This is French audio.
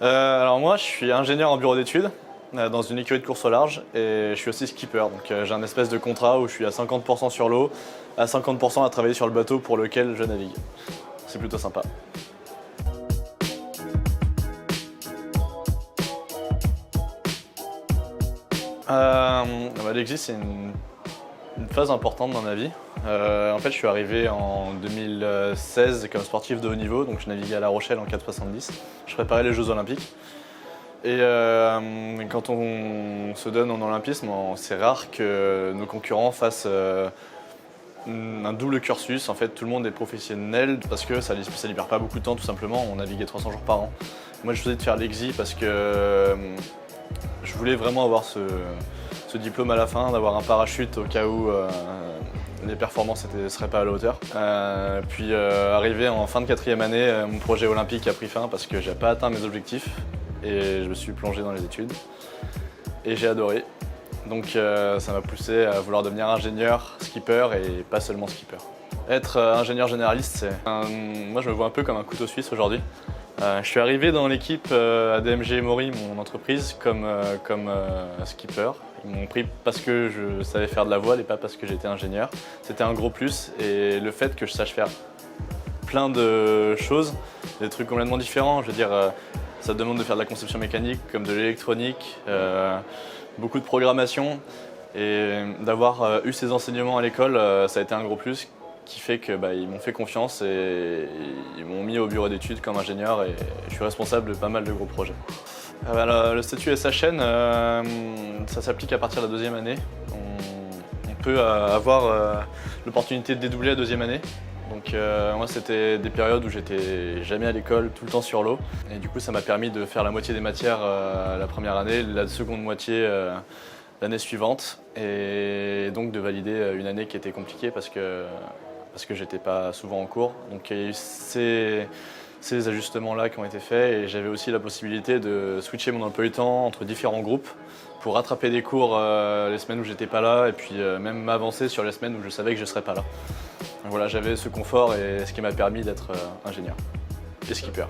Alors moi, je suis ingénieur en bureau d'études dans une écurie de course au large et je suis aussi skipper. Donc j'ai un espèce de contrat où je suis à 50% sur l'eau, à 50% à travailler sur le bateau pour lequel je navigue. C'est plutôt sympa. L'exil, c'est une phase importante dans ma vie. En fait, je suis arrivé en 2016 comme sportif de haut niveau, donc je naviguais à La Rochelle en 4,70. Je préparais les Jeux Olympiques. Et quand on se donne en olympisme, c'est rare que nos concurrents fassent un double cursus. En fait, tout le monde est professionnel parce que ça libère pas beaucoup de temps, tout simplement. On naviguait 300 jours par an. Moi, je choisis de faire l'exil parce que je voulais vraiment avoir ce diplôme à la fin, d'avoir un parachute au cas où les performances ne seraient pas à la hauteur. Puis arrivé en fin de 4e année, mon projet olympique a pris fin parce que j'ai pas atteint mes objectifs et je me suis plongé dans les études et j'ai adoré. Donc ça m'a poussé à vouloir devenir ingénieur, skipper et pas seulement skipper. Être ingénieur généraliste, moi je me vois un peu comme un couteau suisse aujourd'hui. Je suis arrivé dans l'équipe ADMG Mori, mon entreprise, comme skipper. Ils m'ont pris parce que je savais faire de la voile et pas parce que j'étais ingénieur. C'était un gros plus et le fait que je sache faire plein de choses, des trucs complètement différents. Je veux dire, ça demande de faire de la conception mécanique comme de l'électronique, beaucoup de programmation et d'avoir eu ces enseignements à l'école, ça a été un gros plus qui fait que ils m'ont fait confiance et ils m'ont mis au bureau d'études comme ingénieur et je suis responsable de pas mal de gros projets. Le statut SHN, ça s'applique à partir de la 2e année. On peut avoir l'opportunité de dédoubler la 2e année. Donc moi c'était des périodes où j'étais jamais à l'école, tout le temps sur l'eau. Et du coup ça m'a permis de faire la moitié des matières la première année, la seconde moitié l'année suivante. Et donc de valider une année qui était compliquée parce que j'étais pas souvent en cours. Donc il y a eu ces ajustements-là qui ont été faits et j'avais aussi la possibilité de switcher mon emploi du temps entre différents groupes pour rattraper des cours les semaines où j'étais pas là et puis même m'avancer sur les semaines où je savais que je serais pas là. Donc voilà, j'avais ce confort et ce qui m'a permis d'être ingénieur et skipper.